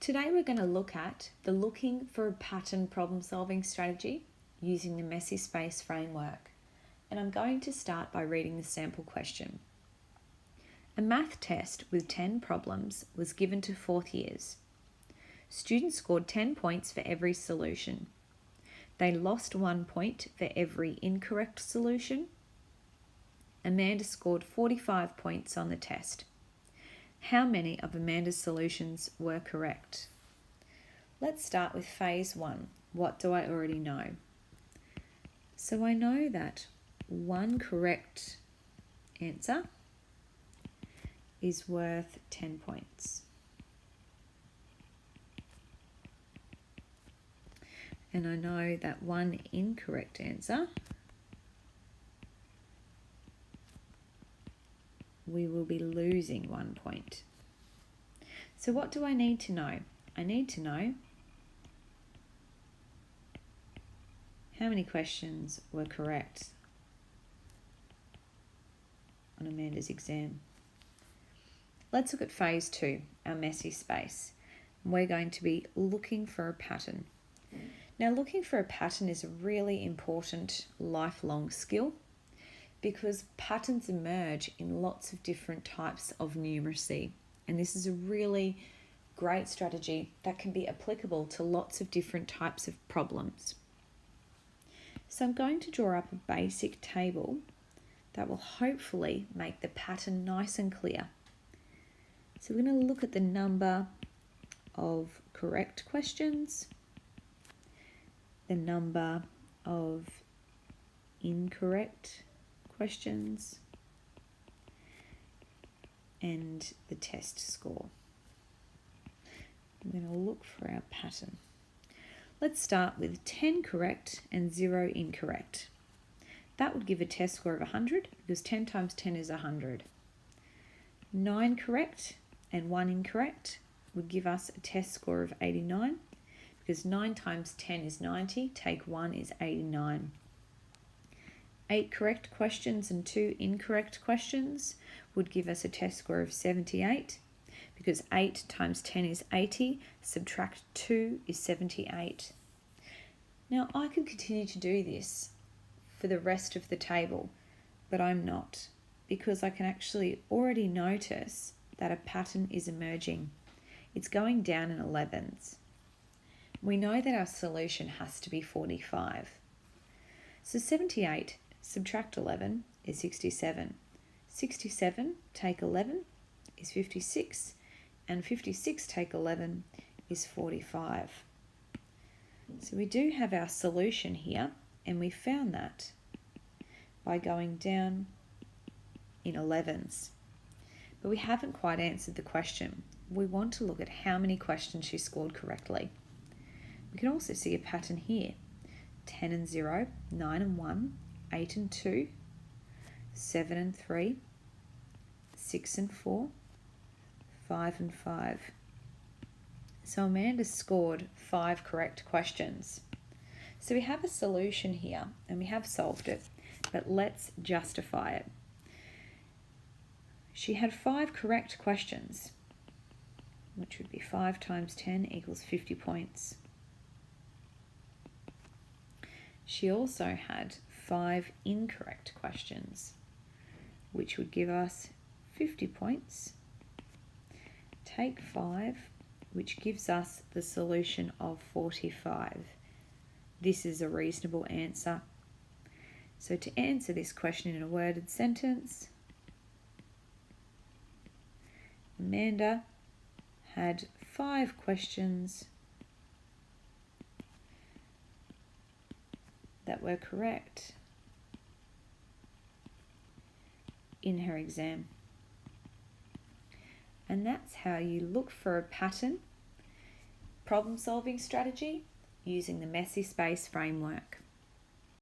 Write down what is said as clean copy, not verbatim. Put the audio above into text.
Today we're going to look at the looking for a pattern problem solving strategy using the messy space framework. And I'm going to start by reading the sample question. A math test with 10 problems was given to fourth years. Students scored 10 points for every solution. They lost 1 point for every incorrect solution. Amanda scored 45 points on the test. How many of Amanda's solutions were correct? Let's start with phase 1. What do I already know? So I know that one correct answer is worth 10 points. And I know that one incorrect answer we will be losing 1 point. So what do I need to know? I need to know how many questions were correct on Amanda's exam. Let's look at phase 2, our messy space. We're going to be looking for a pattern. Now, looking for a pattern is a really important lifelong skill because patterns emerge in lots of different types of numeracy. And this is a really great strategy that can be applicable to lots of different types of problems. So I'm going to draw up a basic table that will hopefully make the pattern nice and clear. So we're going to look at the number of correct questions, the number of incorrect questions, and the test score. I'm going to look for our pattern. Let's start with 10 correct and 0 incorrect. That would give a test score of 100 because 10 times 10 is 100. 9 correct and 1 incorrect would give us a test score of 89 because 9 times 10 is 90, take 1 is 89. 8 correct questions and 2 incorrect questions would give us a test score of 78 because 8 times 10 is 80, subtract 2 is 78. Now I could continue to do this for the rest of the table, but I'm not because I can actually already notice that a pattern is emerging. It's going down in 11s. We know that our solution has to be 45. So 78 subtract 11 is 67. 67 take 11 is 56. And 56 take 11 is 45. So we do have our solution here, and we found that by going down in 11s. But we haven't quite answered the question. We want to look at how many questions she scored correctly. We can also see a pattern here. 10 and 0, 9 and 1, 8 and 2, 7 and 3, 6 and 4, 5 and 5. So Amanda scored 5 correct questions. So we have a solution here and we have solved it, but let's justify it. She had 5 correct questions, which would be 5 times 10 equals 50 points. She also had 5 incorrect questions, which would give us 50 points. Take 5, which gives us the solution of 45. This is a reasonable answer. So to answer this question in a worded sentence, Amanda had 5 questions that were correct in her exam. And that's how you look for a pattern problem solving strategy using the messy space framework.